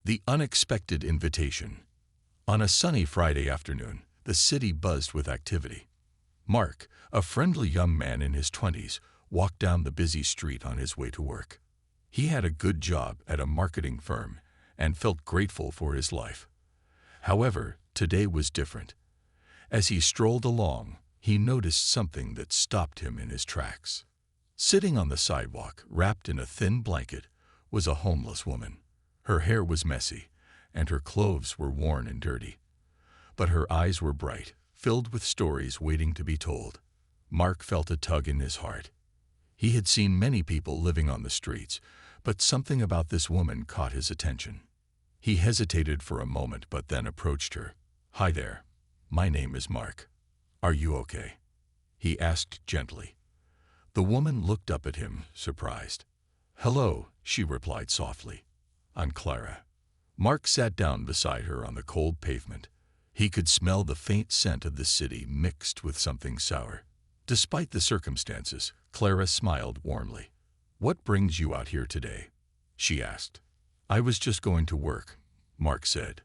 The unexpected invitation. On a sunny Friday afternoon, the city buzzed with activity. Mark, a friendly young man in his 20s, walked down the busy street on his way to work. He had a good job at a marketing firm and felt grateful for his life. However, today was different. As he strolled along, he noticed something that stopped him in his tracks. Sitting on the sidewalk, wrapped in a thin blanket, was a homeless woman. Her hair was messy, and her clothes were worn and dirty. But her eyes were bright, filled with stories waiting to be told. Mark felt a tug in his heart. He had seen many people living on the streets, but something about this woman caught his attention. He hesitated for a moment but then approached her. "Hi there. My name is Mark. Are you okay?" he asked gently. The woman looked up at him, surprised. "Hello," she replied softly. "I'm Clara." Mark sat down beside her on the cold pavement. He could smell the faint scent of the city mixed with something sour. Despite the circumstances, Clara smiled warmly. "What brings you out here today?" she asked. "I was just going to work," Mark said,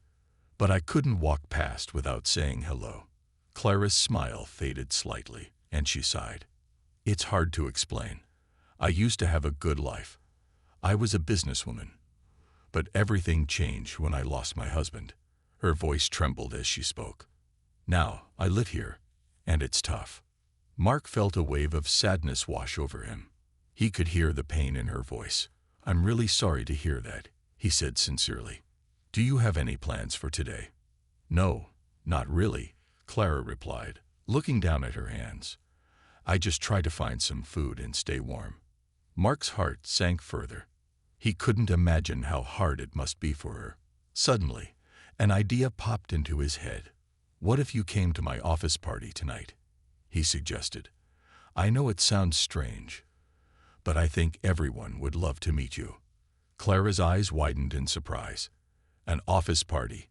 "but I couldn't walk past without saying hello." Clara's smile faded slightly, and she sighed. "It's hard to explain. I used to have a good life. I was a businesswoman. But everything changed when I lost my husband." Her voice trembled as she spoke. "Now I live here, and it's tough." Mark felt a wave of sadness wash over him. He could hear the pain in her voice. "I'm really sorry to hear that," he said sincerely. "Do you have any plans for today?" "No, not really," Clara replied, looking down at her hands. "I just try to find some food and stay warm." Mark's heart sank further. He couldn't imagine how hard it must be for her. Suddenly, an idea popped into his head. "What if you came to my office party tonight?" he suggested. "I know it sounds strange, but I think everyone would love to meet you." Clara's eyes widened in surprise. "An office party?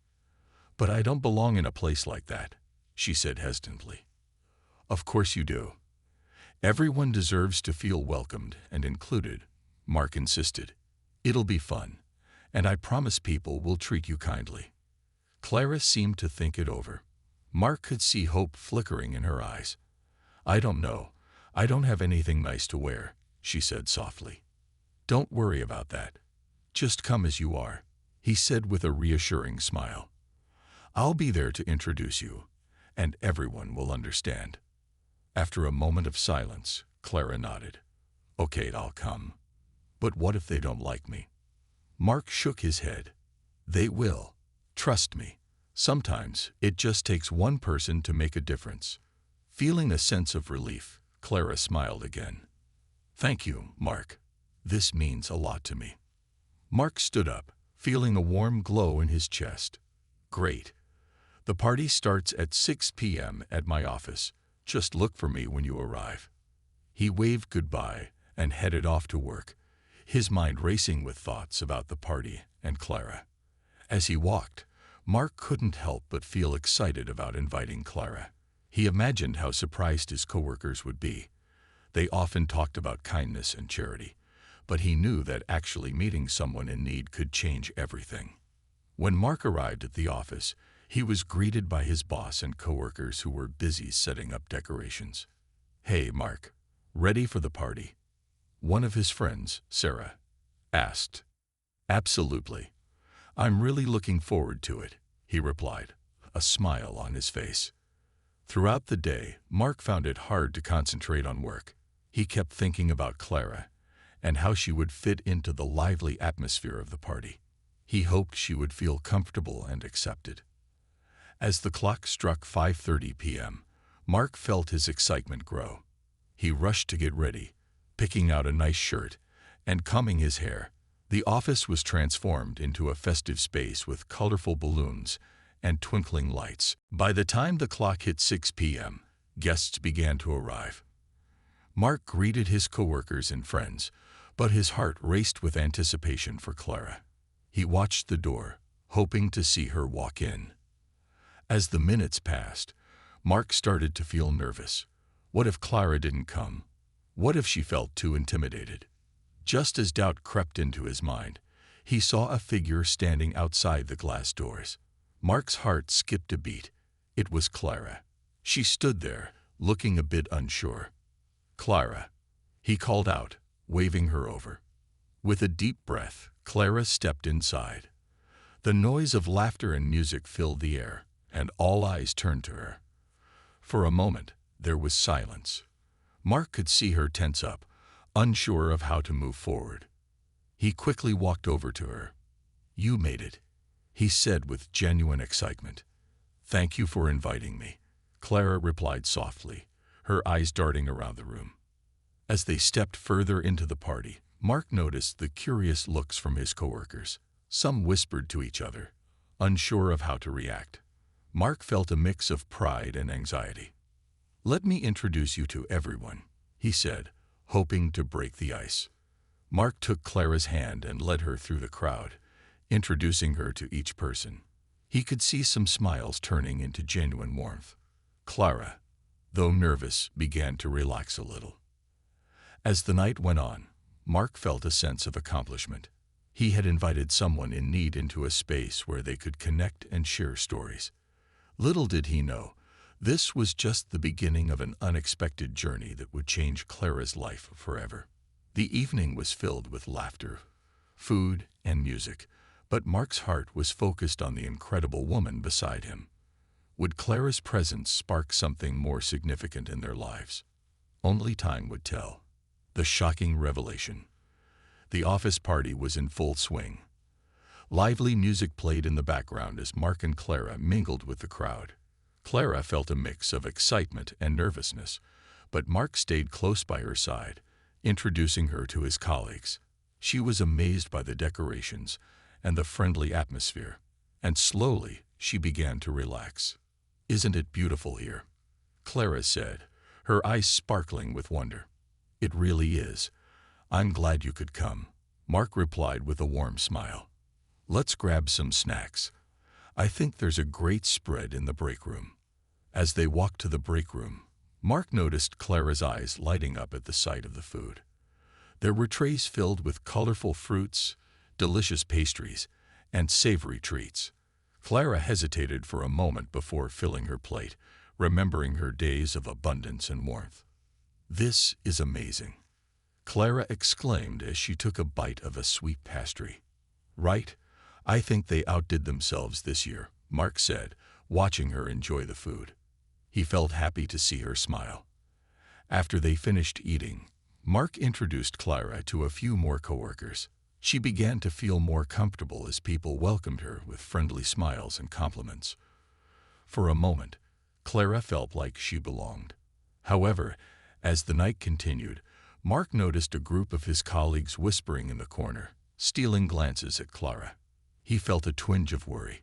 But I don't belong in a place like that," she said hesitantly. "Of course you do. Everyone deserves to feel welcomed and included," Mark insisted. "It'll be fun, and I promise people will treat you kindly." Clara seemed to think it over. Mark could see hope flickering in her eyes. "I don't know. I don't have anything nice to wear," she said softly. "Don't worry about that. Just come as you are," he said with a reassuring smile. "I'll be there to introduce you, and everyone will understand." After a moment of silence, Clara nodded. "Okay, I'll come. But what if they don't like me?" Mark shook his head. "They will. Trust me. Sometimes it just takes one person to make a difference." Feeling a sense of relief, Clara smiled again. "Thank you, Mark. This means a lot to me." Mark stood up, feeling a warm glow in his chest. "Great. The party starts at 6 p.m. at my office. Just look for me when you arrive." He waved goodbye and headed off to work, his mind racing with thoughts about the party and Clara. As he walked, Mark couldn't help but feel excited about inviting Clara. He imagined how surprised his coworkers would be. They often talked about kindness and charity, but he knew that actually meeting someone in need could change everything. When Mark arrived at the office, he was greeted by his boss and coworkers who were busy setting up decorations. "Hey, Mark, ready for the party?" one of his friends, Sarah, asked. "Absolutely. I'm really looking forward to it," he replied, a smile on his face. Throughout the day, Mark found it hard to concentrate on work. He kept thinking about Clara and how she would fit into the lively atmosphere of the party. He hoped she would feel comfortable and accepted. As the clock struck 5:30 p.m., Mark felt his excitement grow. He rushed to get ready, picking out a nice shirt and combing his hair. The office was transformed into a festive space with colorful balloons and twinkling lights. By the time the clock hit 6 p.m., guests began to arrive. Mark greeted his coworkers and friends, but his heart raced with anticipation for Clara. He watched the door, hoping to see her walk in. As the minutes passed, Mark started to feel nervous. What if Clara didn't come? What if she felt too intimidated? Just as doubt crept into his mind, he saw a figure standing outside the glass doors. Mark's heart skipped a beat. It was Clara. She stood there, looking a bit unsure. "Clara," he called out, waving her over. With a deep breath, Clara stepped inside. The noise of laughter and music filled the air, and all eyes turned to her. For a moment, there was silence. Mark could see her tense up, unsure of how to move forward. He quickly walked over to her. "You made it," he said with genuine excitement. "Thank you for inviting me," Clara replied softly, her eyes darting around the room. As they stepped further into the party, Mark noticed the curious looks from his coworkers. Some whispered to each other, unsure of how to react. Mark felt a mix of pride and anxiety. "Let me introduce you to everyone," he said, hoping to break the ice. Mark took Clara's hand and led her through the crowd, introducing her to each person. He could see some smiles turning into genuine warmth. Clara, though nervous, began to relax a little. As the night went on, Mark felt a sense of accomplishment. He had invited someone in need into a space where they could connect and share stories. Little did he know, this was just the beginning of an unexpected journey that would change Clara's life forever. The evening was filled with laughter, food, and music, but Mark's heart was focused on the incredible woman beside him. Would Clara's presence spark something more significant in their lives? Only time would tell. The shocking revelation. The office party was in full swing. Lively music played in the background as Mark and Clara mingled with the crowd. Clara felt a mix of excitement and nervousness, but Mark stayed close by her side, introducing her to his colleagues. She was amazed by the decorations and the friendly atmosphere, and slowly she began to relax. "Isn't it beautiful here?" Clara said, her eyes sparkling with wonder. "It really is. I'm glad you could come," Mark replied with a warm smile. "Let's grab some snacks. I think there's a great spread in the break room." As they walked to the break room, Mark noticed Clara's eyes lighting up at the sight of the food. There were trays filled with colorful fruits, delicious pastries, and savory treats. Clara hesitated for a moment before filling her plate, remembering her days of abundance and warmth. "This is amazing," Clara exclaimed as she took a bite of a sweet pastry. "Right? I think they outdid themselves this year," Mark said, watching her enjoy the food. He felt happy to see her smile. After they finished eating, Mark introduced Clara to a few more coworkers. She began to feel more comfortable as people welcomed her with friendly smiles and compliments. For a moment, Clara felt like she belonged. However, as the night continued, Mark noticed a group of his colleagues whispering in the corner, stealing glances at Clara. He felt a twinge of worry.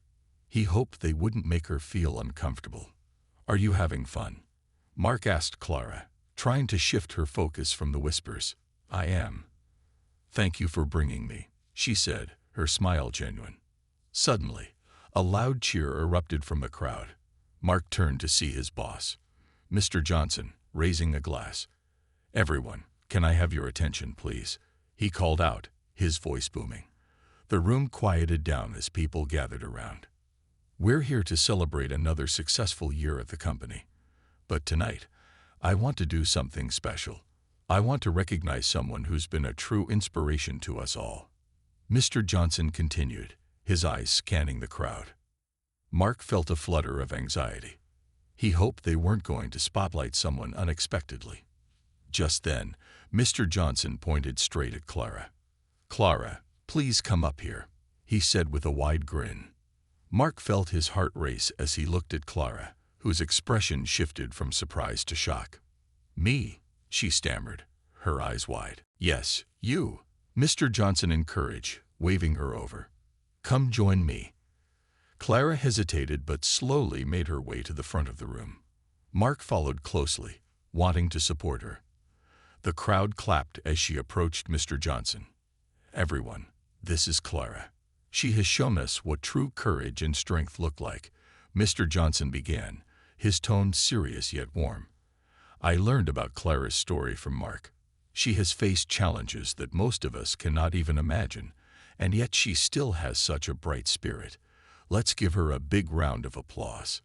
He hoped they wouldn't make her feel uncomfortable. "Are you having fun?" Mark asked Clara, trying to shift her focus from the whispers. "I am." "Thank you for bringing me," she said, her smile genuine. Suddenly, a loud cheer erupted from the crowd. Mark turned to see his boss, Mr. Johnson, raising a glass. "Everyone, can I have your attention, please?" he called out, his voice booming. The room quieted down as people gathered around. "We're here to celebrate another successful year at the company. But tonight, I want to do something special. I want to recognize someone who's been a true inspiration to us all." Mr. Johnson continued, his eyes scanning the crowd. Mark felt a flutter of anxiety. He hoped they weren't going to spotlight someone unexpectedly. Just then, Mr. Johnson pointed straight at Clara. "Clara, please come up here," he said with a wide grin. Mark felt his heart race as he looked at Clara, whose expression shifted from surprise to shock. "Me?" she stammered, her eyes wide. "Yes, you," Mr. Johnson encouraged, waving her over. "Come join me." Clara hesitated but slowly made her way to the front of the room. Mark followed closely, wanting to support her. The crowd clapped as she approached Mr. Johnson. "Everyone, this is Clara. She has shown us what true courage and strength look like," Mr. Johnson began, his tone serious yet warm. "I learned about Clara's story from Mark. She has faced challenges that most of us cannot even imagine, And yet she still has such a bright spirit. Let's give her a big round of applause."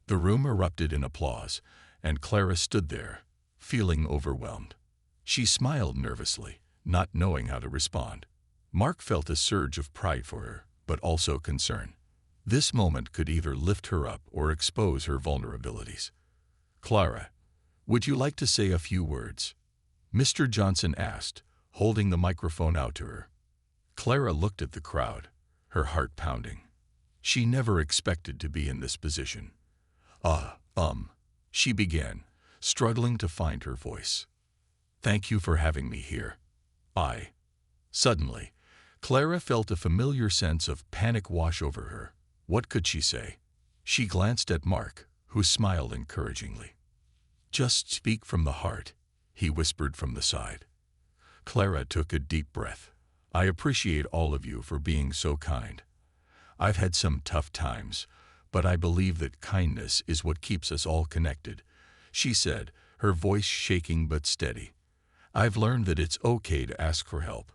The room erupted in applause, and Clara stood there, feeling overwhelmed. She smiled nervously, not knowing how to respond. Mark felt a surge of pride for her, but also concern. This moment could either lift her up or expose her vulnerabilities. "Clara, would you like to say a few words?" Mr. Johnson asked, holding the microphone out to her. Clara looked at the crowd, her heart pounding. She never expected to be in this position. She began, struggling to find her voice. "Thank you for having me here. Suddenly, Clara felt a familiar sense of panic wash over her. What could she say? She glanced at Mark, who smiled encouragingly. "Just speak from the heart," he whispered from the side. Clara took a deep breath. "I appreciate all of you for being so kind. I've had some tough times, but I believe that kindness is what keeps us all connected," she said, her voice shaking but steady. "I've learned that it's okay to ask for help.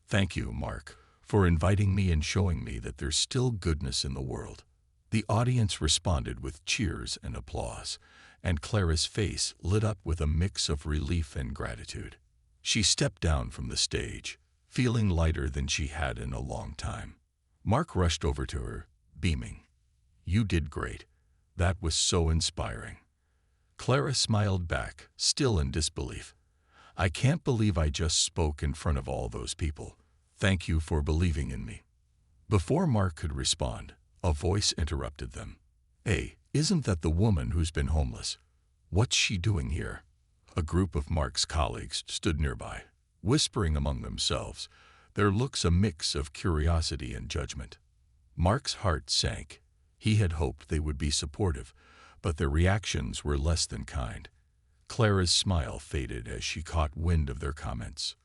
Thank you, Mark, for inviting me and showing me that there's still goodness in the world." The audience responded with cheers and applause, and Clara's face lit up with a mix of relief and gratitude. She stepped down from the stage, feeling lighter than she had in a long time. Mark rushed over to her, beaming. "You did great. That was so inspiring." Clara smiled back, still in disbelief. "I can't believe I just spoke in front of all those people. Thank you for believing in me." Before Mark could respond, a voice interrupted them. "Hey, isn't that the woman who's been homeless? What's she doing here?" A group of Mark's colleagues stood nearby, whispering among themselves, their looks a mix of curiosity and judgment. Mark's heart sank. He had hoped they would be supportive, but their reactions were less than kind. Clara's smile faded as she caught wind of their comments.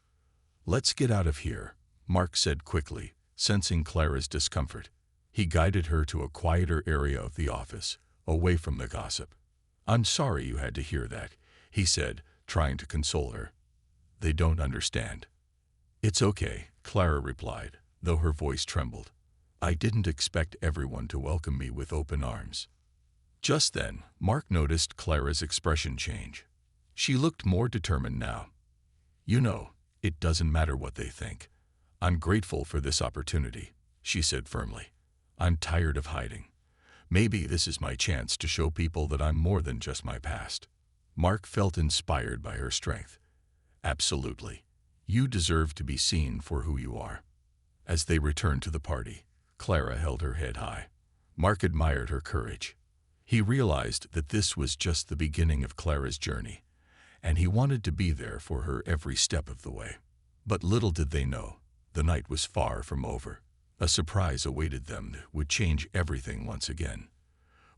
"Let's get out of here," Mark said quickly, sensing Clara's discomfort. He guided her to a quieter area of the office, away from the gossip. "I'm sorry you had to hear that," he said, trying to console her. "They don't understand." "It's okay," Clara replied, though her voice trembled. "I didn't expect everyone to welcome me with open arms." Just then, Mark noticed Clara's expression change. She looked more determined now. "You know, it doesn't matter what they think. I'm grateful for this opportunity," she said firmly. "I'm tired of hiding. Maybe this is my chance to show people that I'm more than just my past." Mark felt inspired by her strength. "Absolutely. You deserve to be seen for who you are." As they returned to the party, Clara held her head high. Mark admired her courage. He realized that this was just the beginning of Clara's journey, and he wanted to be there for her every step of the way. But little did they know, the night was far from over. A surprise awaited them that would change everything once again.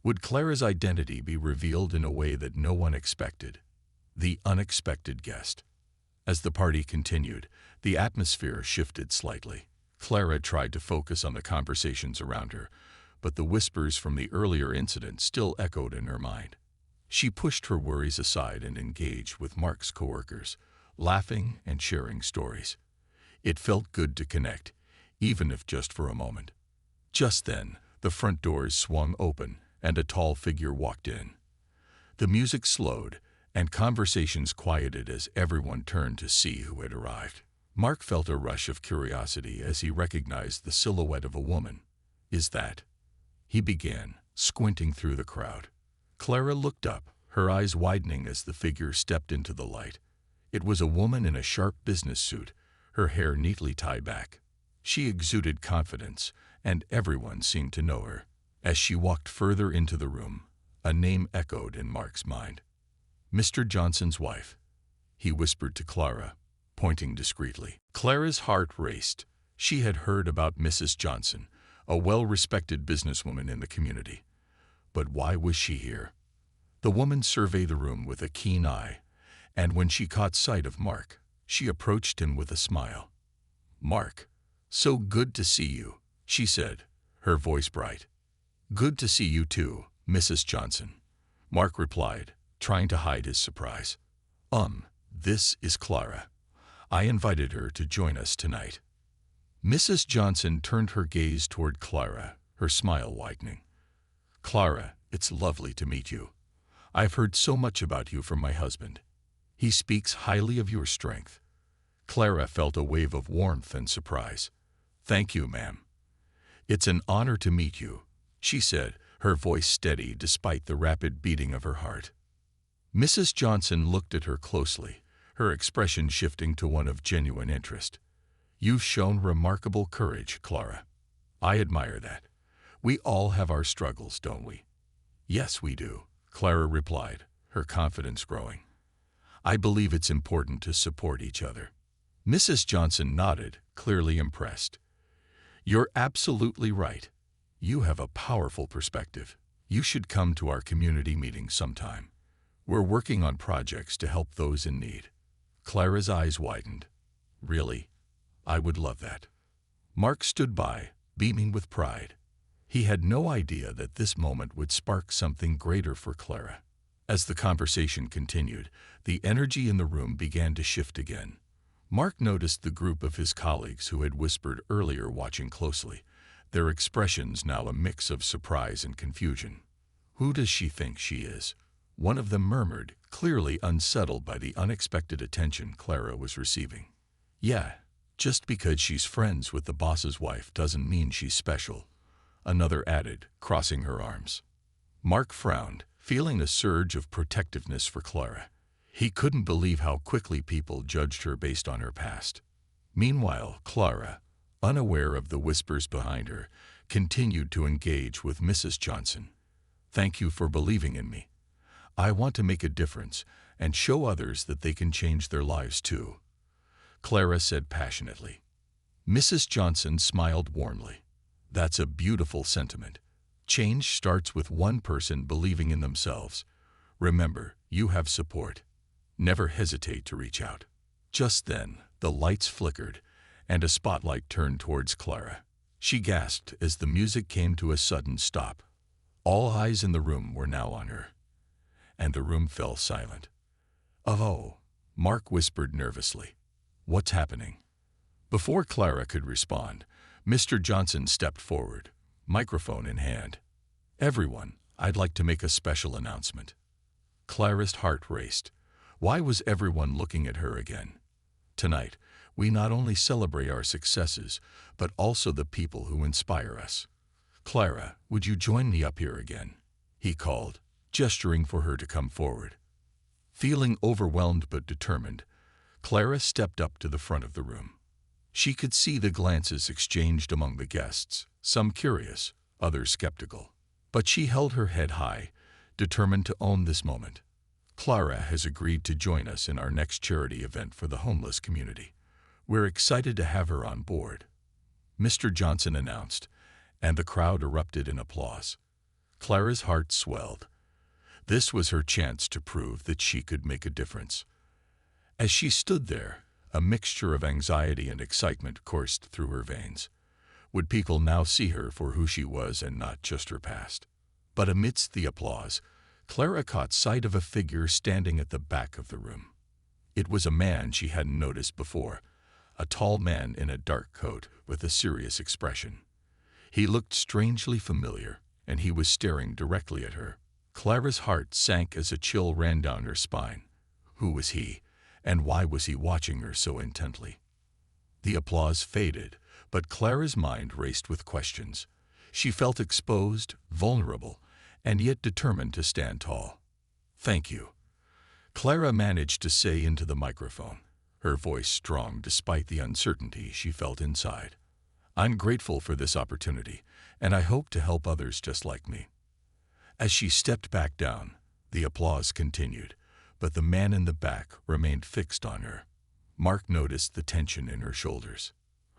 Would Clara's identity be revealed in a way that no one expected? The unexpected guest. As the party continued, the atmosphere shifted slightly. Clara tried to focus on the conversations around her, but the whispers from the earlier incident still echoed in her mind. She pushed her worries aside and engaged with Mark's coworkers, laughing and sharing stories. It felt good to connect, even if just for a moment. Just then, the front doors swung open and a tall figure walked in. The music slowed, and conversations quieted as everyone turned to see who had arrived. Mark felt a rush of curiosity as he recognized the silhouette of a woman. "Is that?" he began, squinting through the crowd. Clara looked up, her eyes widening as the figure stepped into the light. It was a woman in a sharp business suit, her hair neatly tied back. She exuded confidence, and everyone seemed to know her. As she walked further into the room, a name echoed in Mark's mind. "Mr. Johnson's wife," he whispered to Clara, pointing discreetly. Clara's heart raced. She had heard about Mrs. Johnson, a well-respected businesswoman in the community. But why was she here? The woman surveyed the room with a keen eye, and when she caught sight of Mark, she approached him with a smile. "Mark, so good to see you," she said, her voice bright. "Good to see you too, Mrs. Johnson," Mark replied, trying to hide his surprise. This is Clara. I invited her to join us tonight." Mrs. Johnson turned her gaze toward Clara, her smile widening. "Clara, it's lovely to meet you. I've heard so much about you from my husband. He speaks highly of your strength." Clara felt a wave of warmth and surprise. "Thank you, ma'am. It's an honor to meet you," she said, her voice steady despite the rapid beating of her heart. Mrs. Johnson looked at her closely, her expression shifting to one of genuine interest. "You've shown remarkable courage, Clara. I admire that. We all have our struggles, don't we?" "Yes, we do," Clara replied, her confidence growing. "I believe it's important to support each other." Mrs. Johnson nodded, clearly impressed. "You're absolutely right. You have a powerful perspective. You should come to our community meetings sometime. We're working on projects to help those in need." Clara's eyes widened. "Really? I would love that." Mark stood by, beaming with pride. He had no idea that this moment would spark something greater for Clara. As the conversation continued, the energy in the room began to shift again. Mark noticed the group of his colleagues who had whispered earlier watching closely, their expressions now a mix of surprise and confusion. "Who does she think she is?" one of them murmured, clearly unsettled by the unexpected attention Clara was receiving. "Yeah, just because she's friends with the boss's wife doesn't mean she's special," another added, crossing her arms. Mark frowned, feeling a surge of protectiveness for Clara. He couldn't believe how quickly people judged her based on her past. Meanwhile, Clara, unaware of the whispers behind her, continued to engage with Mrs. Johnson. "Thank you for believing in me. I want to make a difference and show others that they can change their lives too," Clara said passionately. Mrs. Johnson smiled warmly. "That's a beautiful sentiment. Change starts with one person believing in themselves. Remember, you have support. Never hesitate to reach out." Just then, the lights flickered, and a spotlight turned towards Clara. She gasped as the music came to a sudden stop. All eyes in the room were now on her, and the room fell silent. "Oh," Mark whispered nervously. "What's happening?" Before Clara could respond, Mr. Johnson stepped forward, microphone in hand. "Everyone, I'd like to make a special announcement." Clara's heart raced. Why was everyone looking at her again? "Tonight, we not only celebrate our successes, but also the people who inspire us. Clara, would you join me up here again?" he called, gesturing for her to come forward. Feeling overwhelmed but determined, Clara stepped up to the front of the room. She could see the glances exchanged among the guests, some curious, others skeptical. But she held her head high, determined to own this moment. "Clara has agreed to join us in our next charity event for the homeless community. We're excited to have her on board," Mr. Johnson announced, and the crowd erupted in applause. Clara's heart swelled. This was her chance to prove that she could make a difference. As she stood there, a mixture of anxiety and excitement coursed through her veins. Would people now see her for who she was and not just her past? But amidst the applause, Clara caught sight of a figure standing at the back of the room. It was a man she hadn't noticed before, a tall man in a dark coat with a serious expression. He looked strangely familiar, and he was staring directly at her. Clara's heart sank as a chill ran down her spine. Who was he, and why was he watching her so intently? The applause faded, but Clara's mind raced with questions. She felt exposed, vulnerable, and yet determined to stand tall. "Thank you," Clara managed to say into the microphone, her voice strong despite the uncertainty she felt inside. "I'm grateful for this opportunity, and I hope to help others just like me." As she stepped back down, the applause continued, but the man in the back remained fixed on her. Mark noticed the tension in her shoulders.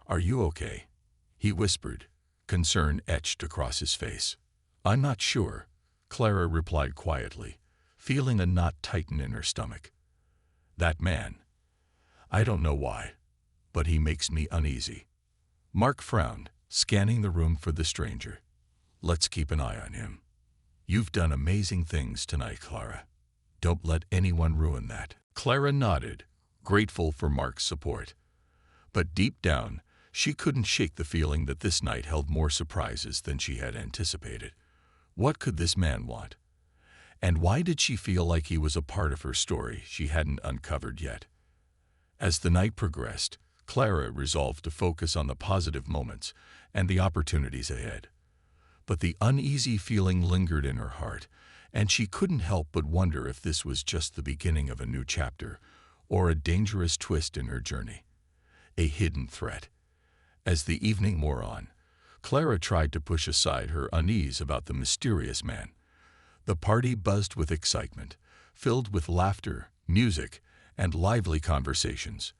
"Are you okay?" he whispered, concern etched across his face. "I'm not sure," Clara replied quietly, feeling a knot tighten in her stomach. "That man. I don't know why, but he makes me uneasy." Mark frowned, scanning the room for the stranger. "Let's keep an eye on him. You've done amazing things tonight, Clara. Don't let anyone ruin that." Clara nodded, grateful for Mark's support. But deep down, She couldn't shake the feeling that this night held more surprises than she had anticipated. What could this man want? And why did she feel like he was a part of her story she hadn't uncovered yet? As the night progressed, Clara resolved to focus on the positive moments and the opportunities ahead. But the uneasy feeling lingered in her heart, and she couldn't help but wonder if this was just the beginning of a new chapter or a dangerous twist in her journey, a hidden threat. As the evening wore on, Clara tried to push aside her unease about the mysterious man. The party buzzed with excitement, filled with laughter, music, and lively conversations.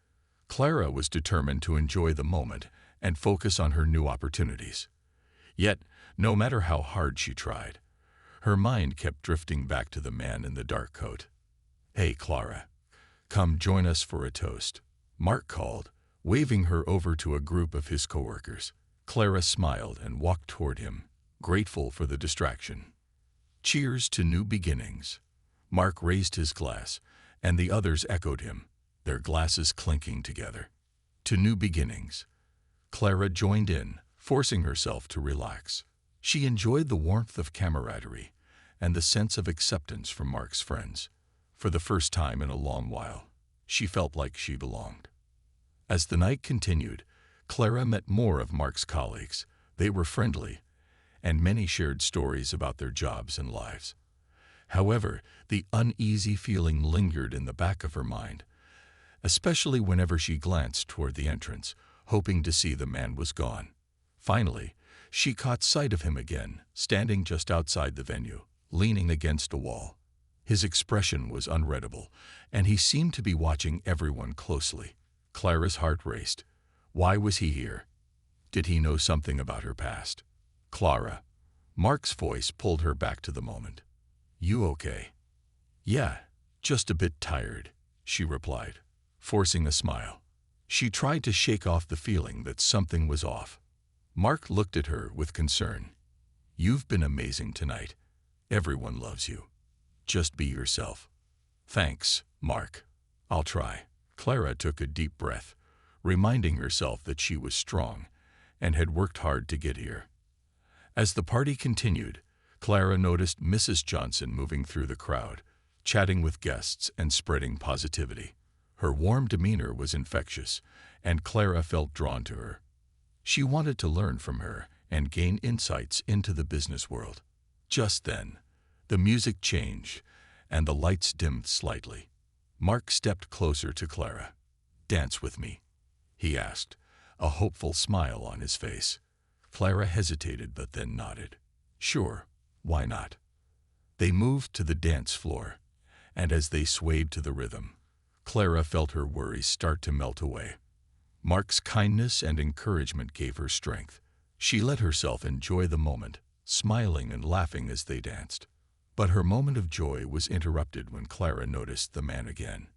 Clara was determined to enjoy the moment and focus on her new opportunities. Yet, no matter how hard she tried, her mind kept drifting back to the man in the dark coat. "Hey, Clara, come join us for a toast," Mark called, waving her over to a group of his coworkers. Clara smiled and walked toward him, grateful for the distraction. "Cheers to new beginnings." Mark raised his glass, and the others echoed him, their glasses clinking together. "To new beginnings." Clara joined in, forcing herself to relax. She enjoyed the warmth of camaraderie and the sense of acceptance from Mark's friends. For the first time in a long while, she felt like she belonged. As the night continued, Clara met more of Mark's colleagues. They were friendly, and many shared stories about their jobs and lives. However, the uneasy feeling lingered in the back of her mind, especially whenever she glanced toward the entrance, hoping to see the man was gone. Finally, she caught sight of him again, standing just outside the venue, leaning against a wall. His expression was unreadable, and he seemed to be watching everyone closely. Clara's heart raced. Why was he here? Did he know something about her past? "Clara." Mark's voice pulled her back to the moment. "You okay?" "Yeah, just a bit tired," she replied, forcing a smile. She tried to shake off the feeling that something was off. Mark looked at her with concern. "You've been amazing tonight. Everyone loves you. Just be yourself." "Thanks, Mark. I'll try." Clara took a deep breath, reminding herself that she was strong and had worked hard to get here. As the party continued, Clara noticed Mrs. Johnson moving through the crowd, chatting with guests and spreading positivity. Her warm demeanor was infectious, and Clara felt drawn to her. She wanted to learn from her and gain insights into the business world. Just then, the music changed, and the lights dimmed slightly. Mark stepped closer to Clara. "Dance with me," he asked, a hopeful smile on his face. Clara hesitated but then nodded. "Sure, why not?" They moved to the dance floor, and as they swayed to the rhythm, Clara felt her worries start to melt away. Mark's kindness and encouragement gave her strength. She let herself enjoy the moment, smiling and laughing as they danced. But her moment of joy was interrupted when Clara noticed the man again.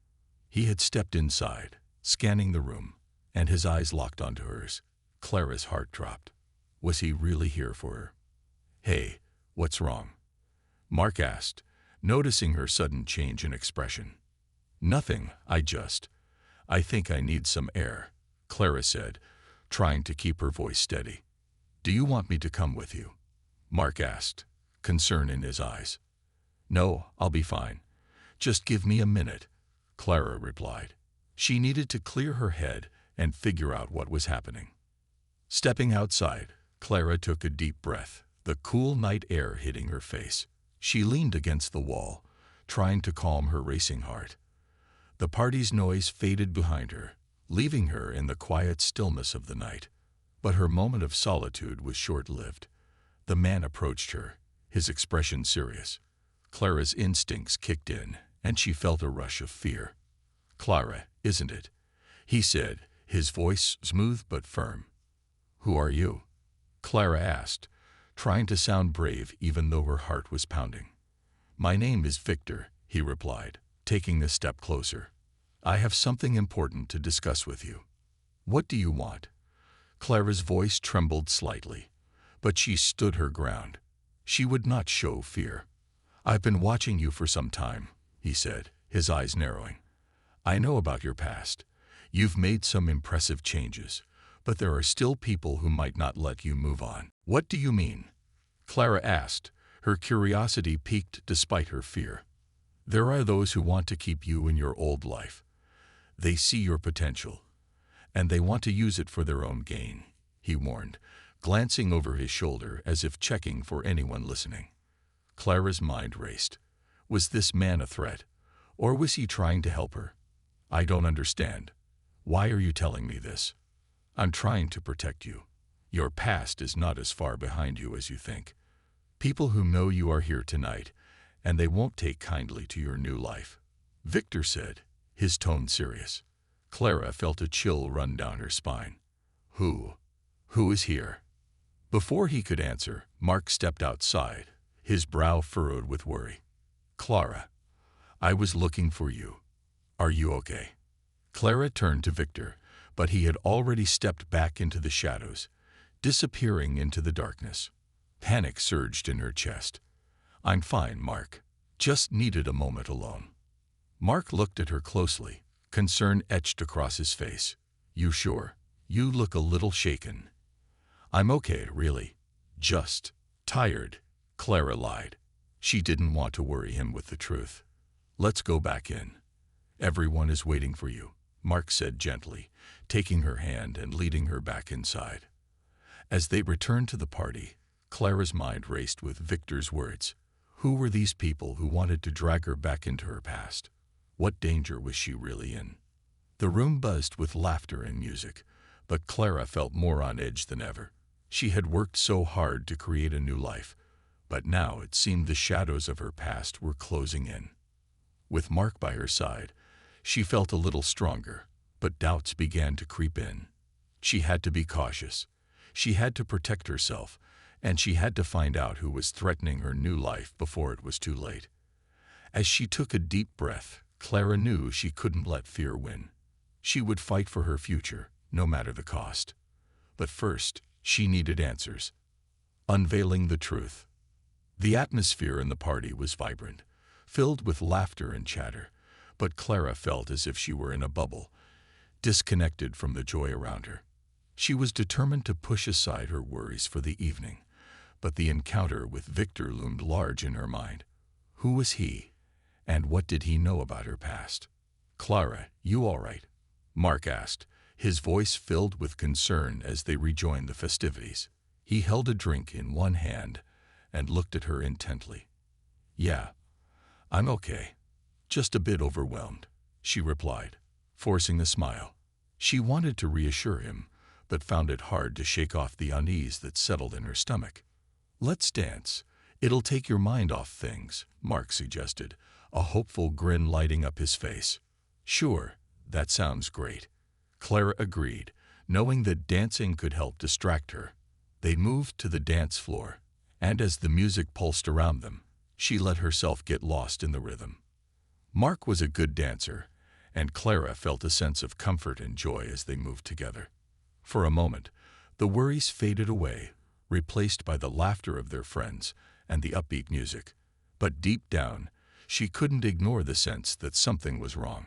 He had stepped inside, scanning the room, and his eyes locked onto hers. Clara's heart dropped. Was he really here for her? "Hey, what's wrong?" Mark asked, noticing her sudden change in expression. "Nothing, I think I need some air," Clara said, trying to keep her voice steady. "Do you want me to come with you?" Mark asked, concern in his eyes. "No, I'll be fine. Just give me a minute," Clara replied. She needed to clear her head and figure out what was happening. Stepping outside, Clara took a deep breath, the cool night air hitting her face. She leaned against the wall, trying to calm her racing heart. The party's noise faded behind her, leaving her in the quiet stillness of the night. But her moment of solitude was short-lived. The man approached her, his expression serious. Clara's instincts kicked in, and she felt a rush of fear. "Clara, isn't it?" he said, his voice smooth but firm. "Who are you?" Clara asked, trying to sound brave even though her heart was pounding. "My name is Victor," he replied, taking a step closer. "I have something important to discuss with you." "What do you want?" Clara's voice trembled slightly, but she stood her ground. She would not show fear. "I've been watching you for some time," he said, his eyes narrowing. "I know about your past. You've made some impressive changes, but there are still people who might not let you move on. What do you mean? Clara asked, her curiosity piqued despite her fear. There are those who want to keep you in your old life. They see your potential, and they want to use it for their own gain, he warned, glancing over his shoulder as if checking for anyone listening. Clara's mind raced. Was this man a threat, or was he trying to help her? I don't understand. Why are you telling me this? I'm trying to protect you. Your past is not as far behind you as you think. People who know you are here tonight, and they won't take kindly to your new life, Victor said, his tone serious. Clara felt a chill run down her spine. Who is here? Before he could answer, Mark stepped outside, his brow furrowed with worry. Clara, I was looking for you. Are you okay? Clara turned to Victor, but he had already stepped back into the shadows, disappearing into the darkness. Panic surged in her chest. I'm fine, Mark. Just needed a moment alone. Mark looked at her closely, concern etched across his face. You sure? You look a little shaken. I'm okay, really. Just tired, Clara lied. She didn't want to worry him with the truth. Let's go back in. Everyone is waiting for you, Mark said gently, taking her hand and leading her back inside. As they returned to the party, Clara's mind raced with Victor's words. Who were these people who wanted to drag her back into her past? What danger was she really in? The room buzzed with laughter and music, but Clara felt more on edge than ever. She had worked so hard to create a new life, but now it seemed the shadows of her past were closing in. With Mark by her side, she felt a little stronger, but doubts began to creep in. She had to be cautious. She had to protect herself, and she had to find out who was threatening her new life before it was too late. As she took a deep breath, Clara knew she couldn't let fear win. She would fight for her future, no matter the cost. But first, she needed answers. Unveiling the truth. The atmosphere in the party was vibrant, filled with laughter and chatter, but Clara felt as if she were in a bubble, disconnected from the joy around her. She was determined to push aside her worries for the evening, but the encounter with Victor loomed large in her mind. Who was he, and what did he know about her past? Clara, you all right? Mark asked, his voice filled with concern as they rejoined the festivities. He held a drink in one hand and looked at her intently. Yeah, I'm okay. Just a bit overwhelmed, she replied, forcing a smile. She wanted to reassure him, but found it hard to shake off the unease that settled in her stomach. Let's dance. It'll take your mind off things, Mark suggested, a hopeful grin lighting up his face. Sure, that sounds great. Clara agreed, knowing that dancing could help distract her. They moved to the dance floor, and as the music pulsed around them, she let herself get lost in the rhythm. Mark was a good dancer, and Clara felt a sense of comfort and joy as they moved together. For a moment, the worries faded away, replaced by the laughter of their friends and the upbeat music. But deep down, she couldn't ignore the sense that something was wrong.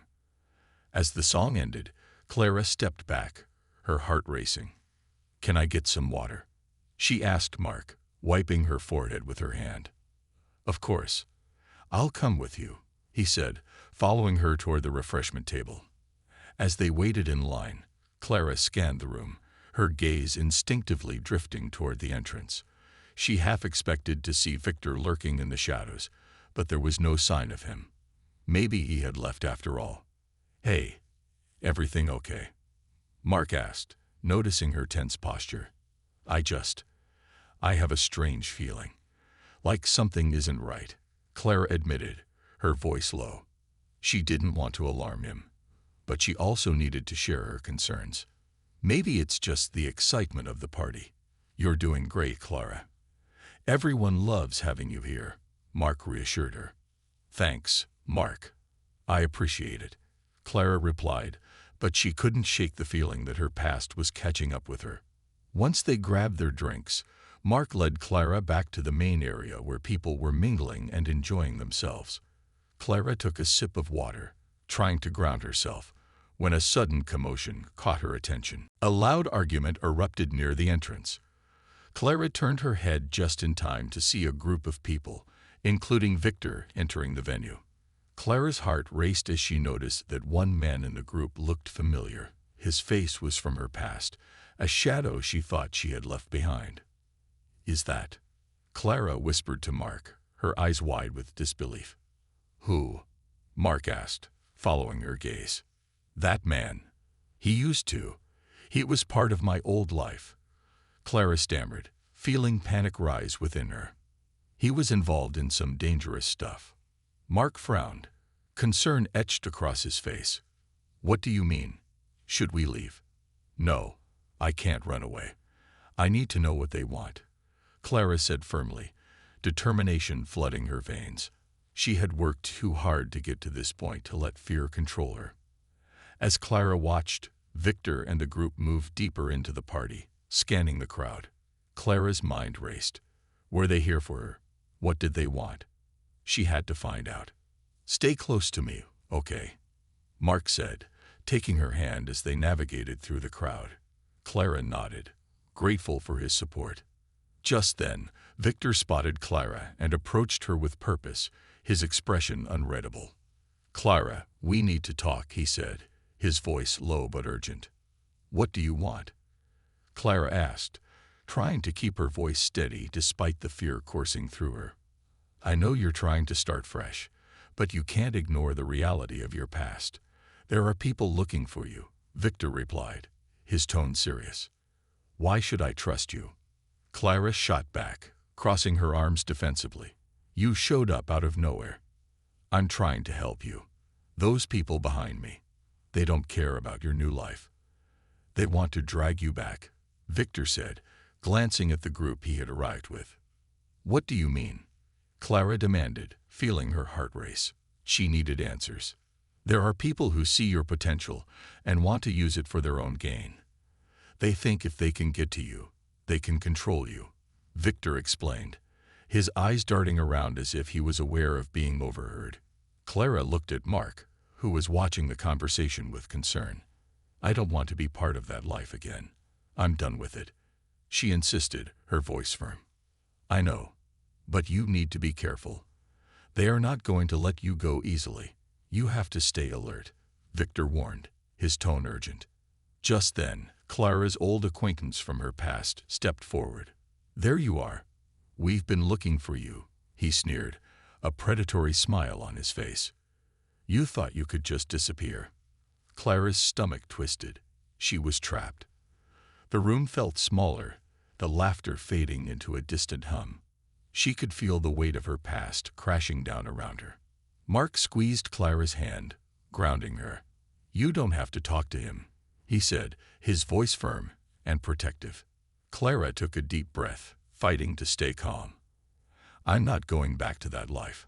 As the song ended, Clara stepped back, her heart racing. Can I get some water? She asked Mark, wiping her forehead with her hand. Of course. I'll come with you, he said, following her toward the refreshment table. As they waited in line, Clara scanned the room, her gaze instinctively drifting toward the entrance. She half expected to see Victor lurking in the shadows, but there was no sign of him. Maybe he had left after all. Hey, everything okay? Mark asked, noticing her tense posture. I have a strange feeling. Like something isn't right, Clara admitted, her voice low. She didn't want to alarm him, but she also needed to share her concerns. Maybe it's just the excitement of the party. You're doing great, Clara. Everyone loves having you here, Mark reassured her. Thanks, Mark. I appreciate it, Clara replied, but she couldn't shake the feeling that her past was catching up with her. Once they grabbed their drinks, Mark led Clara back to the main area where people were mingling and enjoying themselves. Clara took a sip of water, trying to ground herself, when a sudden commotion caught her attention. A loud argument erupted near the entrance. Clara turned her head just in time to see a group of people, including Victor, entering the venue. Clara's heart raced as she noticed that one man in the group looked familiar. His face was from her past, a shadow she thought she had left behind. "Is that?" Clara whispered to Mark, her eyes wide with disbelief. "Who?" Mark asked, following her gaze. "That man. He used to. He was part of my old life." Clara stammered, feeling panic rise within her. "He was involved in some dangerous stuff." Mark frowned, concern etched across his face. "What do you mean? Should we leave?" "No, I can't run away. I need to know what they want," Clara said firmly, determination flooding her veins. She had worked too hard to get to this point to let fear control her. As Clara watched, Victor and the group moved deeper into the party, scanning the crowd. Clara's mind raced. Were they here for her? What did they want? She had to find out. "Stay close to me, okay?" Mark said, taking her hand as they navigated through the crowd. Clara nodded, grateful for his support. Just then, Victor spotted Clara and approached her with purpose, his expression unreadable. "Clara, we need to talk," he said, his voice low but urgent. "What do you want?" Clara asked, trying to keep her voice steady despite the fear coursing through her. "I know you're trying to start fresh, but you can't ignore the reality of your past. There are people looking for you," Victor replied, his tone serious. "Why should I trust you?" Clara shot back, crossing her arms defensively. "You showed up out of nowhere. I'm trying to help you. Those people behind me, they don't care about your new life. They want to drag you back," Victor said, glancing at the group he had arrived with. "What do you mean?" Clara demanded, feeling her heart race. She needed answers. "There are people who see your potential and want to use it for their own gain. They think if they can get to you, they can control you," Victor explained, his eyes darting around as if he was aware of being overheard. Clara looked at Mark, who was watching the conversation with concern. "I don't want to be part of that life again. I'm done with it," she insisted, her voice firm. "I know, but you need to be careful. They are not going to let you go easily. You have to stay alert," Victor warned, his tone urgent. Just then, Clara's old acquaintance from her past stepped forward. "There you are. We've been looking for you," he sneered, a predatory smile on his face. "You thought you could just disappear." Clara's stomach twisted. She was trapped. The room felt smaller, the laughter fading into a distant hum. She could feel the weight of her past crashing down around her. Mark squeezed Clara's hand, grounding her. "You don't have to talk to him," he said, his voice firm and protective. Clara took a deep breath, fighting to stay calm. "I'm not going back to that life.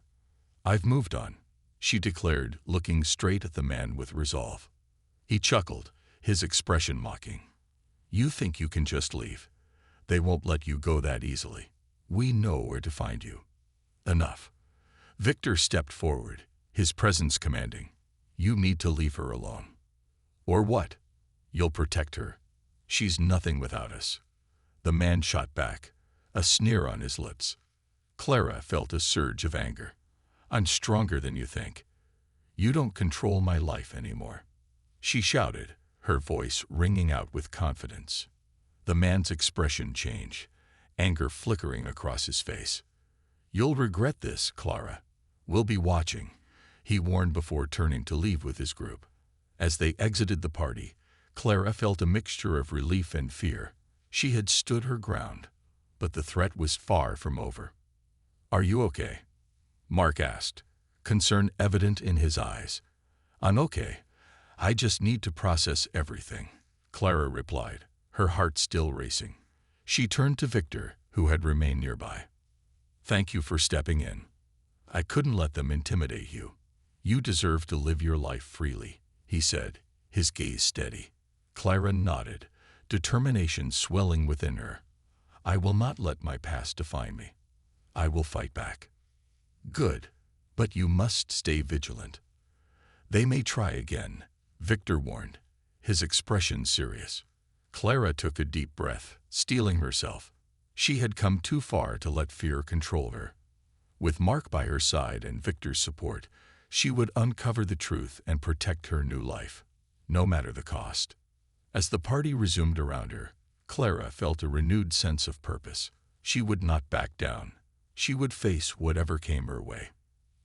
I've moved on," she declared, looking straight at the man with resolve. He chuckled, his expression mocking. "You think you can just leave? They won't let you go that easily. We know where to find you." "Enough." Victor stepped forward, his presence commanding. "You need to leave her alone." "Or what? You'll protect her. She's nothing without us." The man shot back, a sneer on his lips. Clara felt a surge of anger. "I'm stronger than you think. You don't control my life anymore," she shouted, her voice ringing out with confidence. The man's expression changed, anger flickering across his face. "You'll regret this, Clara. We'll be watching," he warned before turning to leave with his group. As they exited the party, Clara felt a mixture of relief and fear. She had stood her ground, but the threat was far from over. "Are you okay?" Mark asked, concern evident in his eyes. "I'm okay. I just need to process everything," Clara replied, her heart still racing. She turned to Victor, who had remained nearby. "Thank you for stepping in. I couldn't let them intimidate you. You deserve to live your life freely," he said, his gaze steady. Clara nodded, determination swelling within her. "I will not let my past define me. I will fight back." "Good, but you must stay vigilant. They may try again," Victor warned, his expression serious. Clara took a deep breath, steeling herself. She had come too far to let fear control her. With Mark by her side and Victor's support, she would uncover the truth and protect her new life, no matter the cost. As the party resumed around her, Clara felt a renewed sense of purpose. She would not back down. She would face whatever came her way.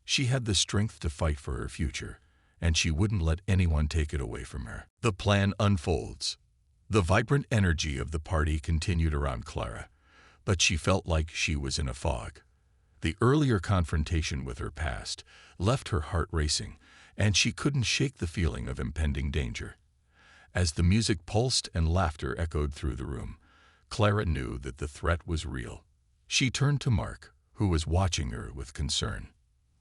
She had the strength to fight for her future, and she wouldn't let anyone take it away from her. The plan unfolds. The vibrant energy of the party continued around Clara, but she felt like she was in a fog. The earlier confrontation with her past left her heart racing, and she couldn't shake the feeling of impending danger. As the music pulsed and laughter echoed through the room, Clara knew that the threat was real. She turned to Mark, who was watching her with concern.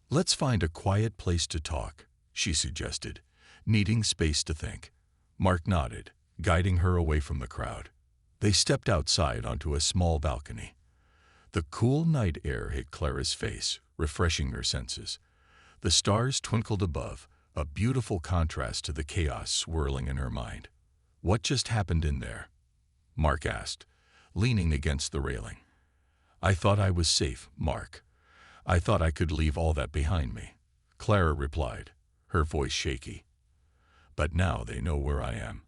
"Let's find a quiet place to talk," she suggested, needing space to think. Mark nodded, guiding her away from the crowd. They stepped outside onto a small balcony. The cool night air hit Clara's face, refreshing her senses. The stars twinkled above, a beautiful contrast to the chaos swirling in her mind. "What just happened in there?" Mark asked, leaning against the railing. "I thought I was safe, Mark. I thought I could leave all that behind me," Clara replied, her voice shaky. "But now they know where I am.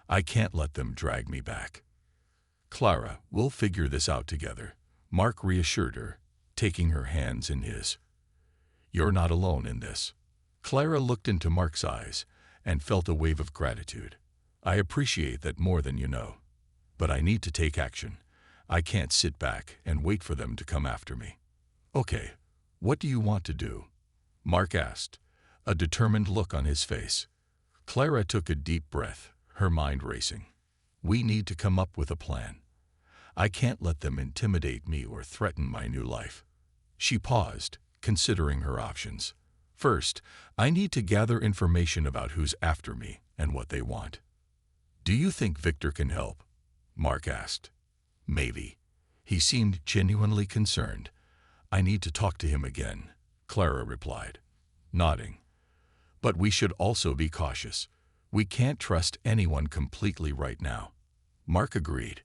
I can't let them drag me back." "Clara, we'll figure this out together," Mark reassured her, taking her hands in his. "You're not alone in this." Clara looked into Mark's eyes and felt a wave of gratitude. "I appreciate that more than you know. But I need to take action. I can't sit back and wait for them to come after me." "Okay, what do you want to do?" Mark asked, a determined look on his face. Clara took a deep breath, her mind racing. "We need to come up with a plan. I can't let them intimidate me or threaten my new life." She paused, considering her options. "First, I need to gather information about who's after me and what they want." "Do you think Victor can help?" Mark asked. "Maybe." He seemed genuinely concerned. "I need to talk to him again," Clara replied, nodding. "But we should also be cautious. We can't trust anyone completely right now." Mark agreed.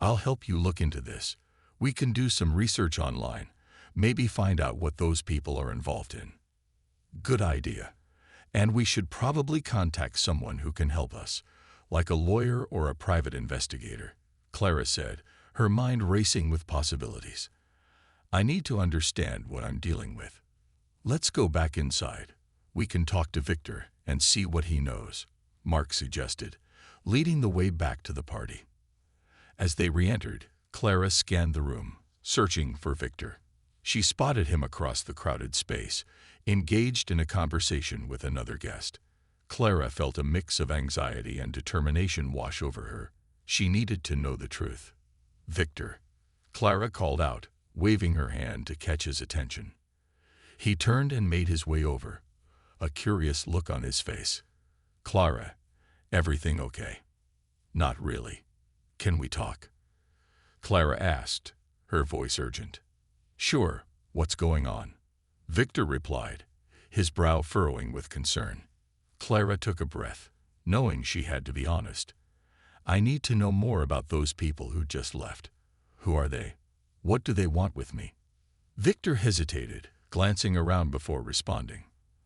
"I'll help you look into this. We can do some research online, maybe find out what those people are involved in." "Good idea. And we should probably contact someone who can help us, like a lawyer or a private investigator," Clara said, her mind racing with possibilities. "I need to understand what I'm dealing with." "Let's go back inside. We can talk to Victor and see what he knows," Mark suggested, leading the way back to the party. As they re-entered, Clara scanned the room, searching for Victor. She spotted him across the crowded space, engaged in a conversation with another guest. Clara felt a mix of anxiety and determination wash over her. She needed to know the truth. "Victor," Clara called out, waving her hand to catch his attention. He turned and made his way over, a curious look on his face. "Clara, everything okay?" "Not really. Can we talk?" Clara asked, her voice urgent. "Sure, what's going on?" Victor replied, his brow furrowing with concern. Clara took a breath, knowing she had to be honest. "I need to know more about those people who just left. Who are they? What do they want with me?" Victor hesitated, glancing around before responding.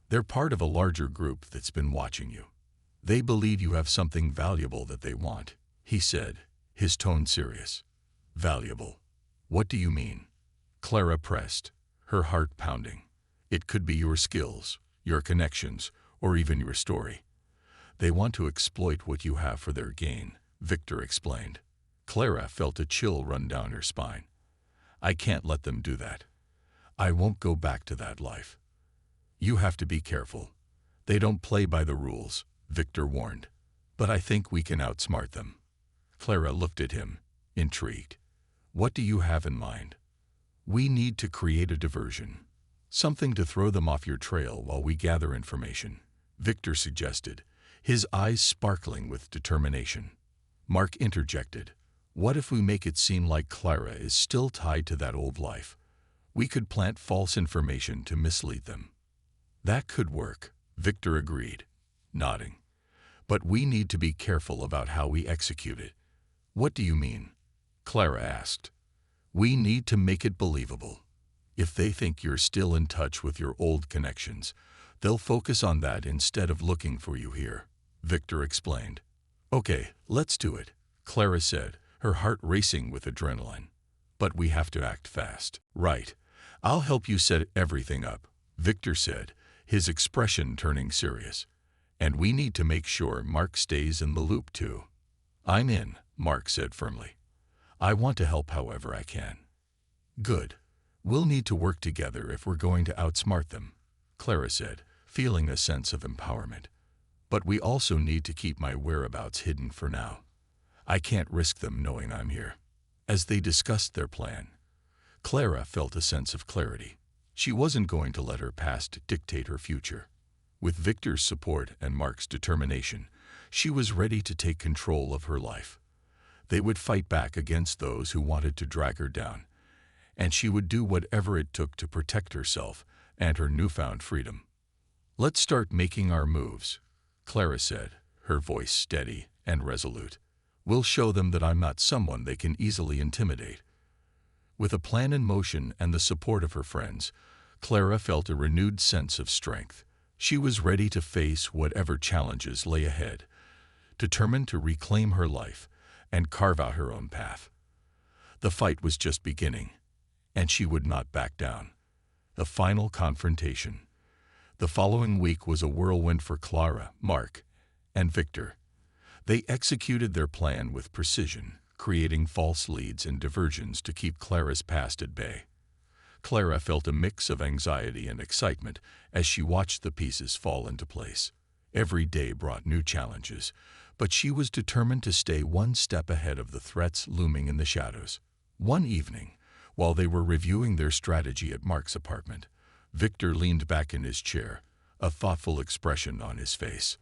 "They're part of a larger group that's been watching you. They believe you have something valuable that they want," he said, his tone serious. "Valuable? What do you mean?" Clara pressed, her heart pounding. "It could be your skills, your connections, or even your story. They want to exploit what you have for their gain," Victor explained. Clara felt a chill run down her spine. "I can't let them do that. I won't go back to that life." "You have to be careful. They don't play by the rules," Victor warned. "But I think we can outsmart them." Clara looked at him, intrigued. "What do you have in mind?" "We need to create a diversion. Something to throw them off your trail while we gather information," Victor suggested, his eyes sparkling with determination. Mark interjected. "What if we make it seem like Clara is still tied to that old life? We could plant false information to mislead them." "That could work," Victor agreed, nodding. But we need to be careful about how we execute it. What do you mean? Clara asked. We need to make it believable. If they think you're still in touch with your old connections, they'll focus on that instead of looking for you here, Victor explained. Okay, let's do it, Clara said, her heart racing with adrenaline. But we have to act fast. Right. I'll help you set everything up, Victor said, his expression turning serious. And we need to make sure Mark stays in the loop too. I'm in, Mark said firmly. I want to help however I can. Good. We'll need to work together if we're going to outsmart them, Clara said, feeling a sense of empowerment. But we also need to keep my whereabouts hidden for now. I can't risk them knowing I'm here. As they discussed their plan, Clara felt a sense of clarity. She wasn't going to let her past dictate her future. With Victor's support and Mark's determination, she was ready to take control of her life. They would fight back against those who wanted to drag her down, and she would do whatever it took to protect herself and her newfound freedom. Let's start making our moves, Clara said, her voice steady and resolute. We'll show them that I'm not someone they can easily intimidate. With a plan in motion and the support of her friends, Clara felt a renewed sense of strength. She was ready to face whatever challenges lay ahead, determined to reclaim her life and carve out her own path. The fight was just beginning, and she would not back down. The final confrontation. The following week was a whirlwind for Clara, Mark, and Victor. They executed their plan with precision, creating false leads and diversions to keep Clara's past at bay. Clara felt a mix of anxiety and excitement as she watched the pieces fall into place. Every day brought new challenges, but she was determined to stay one step ahead of the threats looming in the shadows. One evening, while they were reviewing their strategy at Mark's apartment, Victor leaned back in his chair, a thoughtful expression on his face.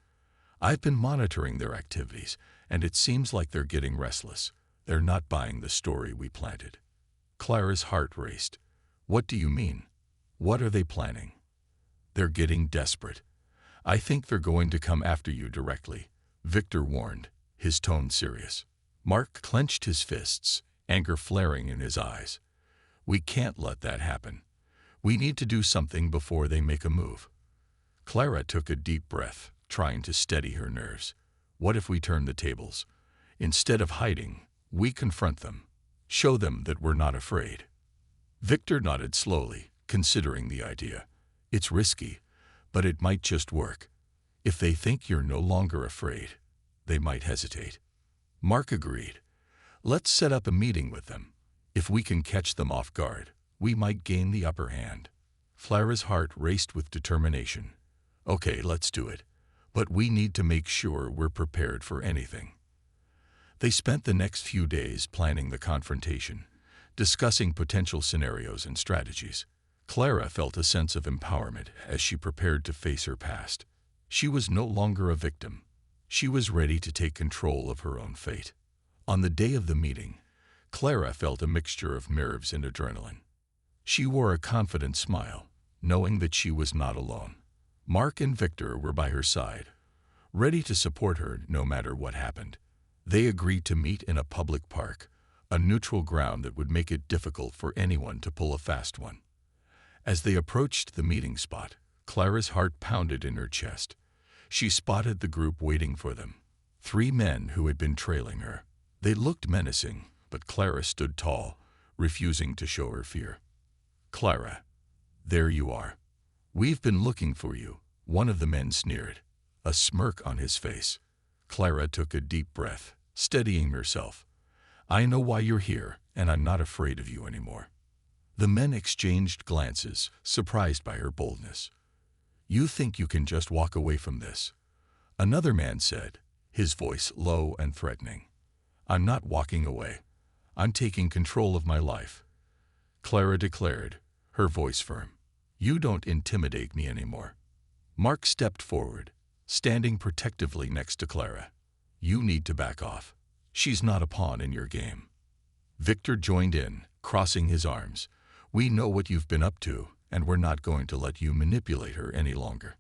I've been monitoring their activities, and it seems like they're getting restless. They're not buying the story we planted. Clara's heart raced. What do you mean? What are they planning? They're getting desperate. I think they're going to come after you directly, Victor warned, his tone serious. Mark clenched his fists, anger flaring in his eyes. We can't let that happen. We need to do something before they make a move. Clara took a deep breath, trying to steady her nerves. What if we turn the tables? Instead of hiding, we confront them. Show them that we're not afraid. Victor nodded slowly, considering the idea. It's risky, but it might just work. If they think you're no longer afraid, they might hesitate. Mark agreed. Let's set up a meeting with them. If we can catch them off guard, we might gain the upper hand. Clara's heart raced with determination. Okay, let's do it. But we need to make sure we're prepared for anything. They spent the next few days planning the confrontation, discussing potential scenarios and strategies. Clara felt a sense of empowerment as she prepared to face her past. She was no longer a victim. She was ready to take control of her own fate. On the day of the meeting, Clara felt a mixture of nerves and adrenaline. She wore a confident smile, knowing that she was not alone. Mark and Victor were by her side, ready to support her no matter what happened. They agreed to meet in a public park, a neutral ground that would make it difficult for anyone to pull a fast one. As they approached the meeting spot, Clara's heart pounded in her chest. She spotted the group waiting for them, 3 men who had been trailing her. They looked menacing, but Clara stood tall, refusing to show her fear. Clara, there you are. We've been looking for you, one of the men sneered, a smirk on his face. Clara took a deep breath, steadying herself. I know why you're here, and I'm not afraid of you anymore. The men exchanged glances, surprised by her boldness. You think you can just walk away from this? Another man said, his voice low and threatening. I'm not walking away. I'm taking control of my life. Clara declared, her voice firm. You don't intimidate me anymore. Mark stepped forward, standing protectively next to Clara. You need to back off. She's not a pawn in your game. Victor joined in, crossing his arms. We know what you've been up to, and we're not going to let you manipulate her any longer.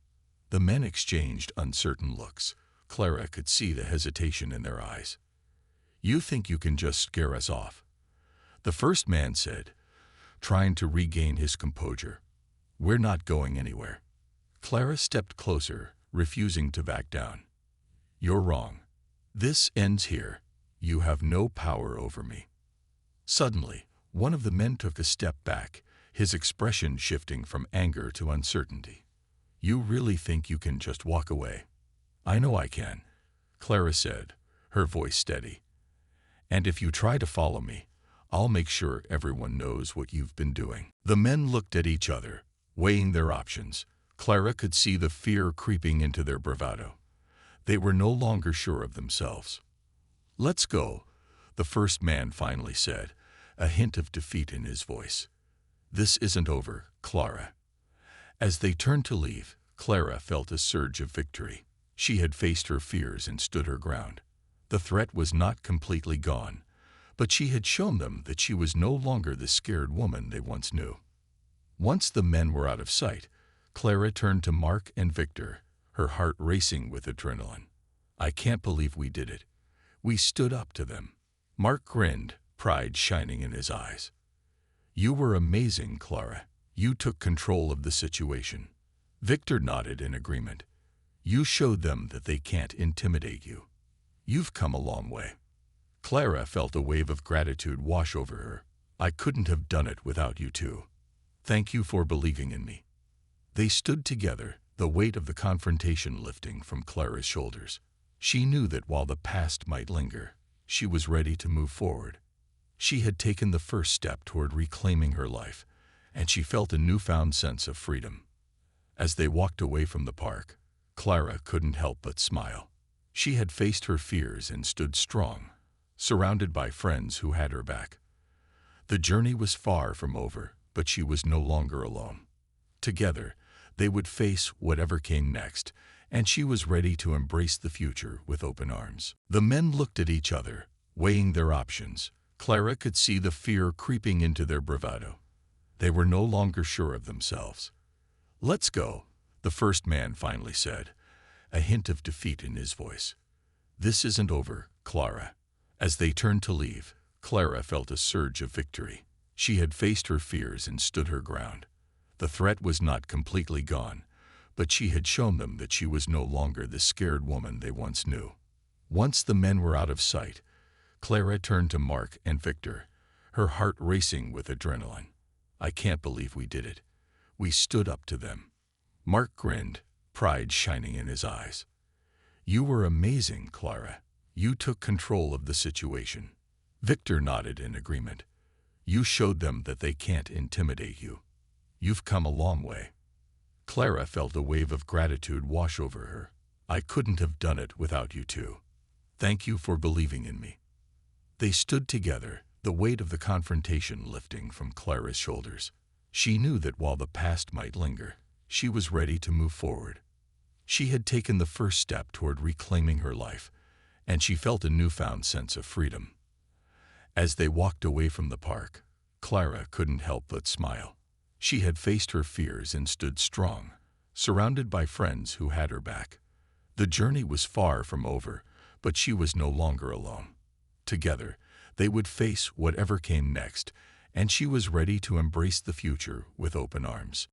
The men exchanged uncertain looks. Clara could see the hesitation in their eyes. "You think you can just scare us off?" the first man said, trying to regain his composure. "We're not going anywhere." Clara stepped closer, refusing to back down. "You're wrong. This ends here. You have no power over me." Suddenly, one of the men took a step back, his expression shifting from anger to uncertainty. "You really think you can just walk away?" "I know I can," Clara said, her voice steady. "And if you try to follow me, I'll make sure everyone knows what you've been doing." The men looked at each other, weighing their options. Clara could see the fear creeping into their bravado. They were no longer sure of themselves. "Let's go," the first man finally said, a hint of defeat in his voice. "This isn't over, Clara." As they turned to leave, Clara felt a surge of victory. She had faced her fears and stood her ground. The threat was not completely gone, but she had shown them that she was no longer the scared woman they once knew. Once the men were out of sight, Clara turned to Mark and Victor, her heart racing with adrenaline. "I can't believe we did it. We stood up to them." Mark grinned, pride shining in his eyes. "You were amazing, Clara. You took control of the situation." Victor nodded in agreement. "You showed them that they can't intimidate you. You've come a long way." Clara felt a wave of gratitude wash over her. "I couldn't have done it without you two. Thank you for believing in me." They stood together, the weight of the confrontation lifting from Clara's shoulders. She knew that while the past might linger, she was ready to move forward. She had taken the first step toward reclaiming her life, and she felt a newfound sense of freedom. As they walked away from the park, Clara couldn't help but smile. She had faced her fears and stood strong, surrounded by friends who had her back. The journey was far from over, but she was no longer alone. Together, they would face whatever came next, and she was ready to embrace the future with open arms. The men looked at each other, weighing their options. Clara could see the fear creeping into their bravado. They were no longer sure of themselves. "Let's go," the first man finally said, a hint of defeat in his voice. "This isn't over, Clara." As they turned to leave, Clara felt a surge of victory. She had faced her fears and stood her ground. The threat was not completely gone, but she had shown them that she was no longer the scared woman they once knew. Once the men were out of sight, Clara turned to Mark and Victor, her heart racing with adrenaline. "I can't believe we did it. We stood up to them." Mark grinned, pride shining in his eyes. "You were amazing, Clara. You took control of the situation." Victor nodded in agreement. "You showed them that they can't intimidate you. You've come a long way." Clara felt a wave of gratitude wash over her. "I couldn't have done it without you two. Thank you for believing in me." They stood together, the weight of the confrontation lifting from Clara's shoulders. She knew that while the past might linger, she was ready to move forward. She had taken the first step toward reclaiming her life, and she felt a newfound sense of freedom. As they walked away from the park, Clara couldn't help but smile. She had faced her fears and stood strong, surrounded by friends who had her back. The journey was far from over, but she was no longer alone. Together, they would face whatever came next, and she was ready to embrace the future with open arms.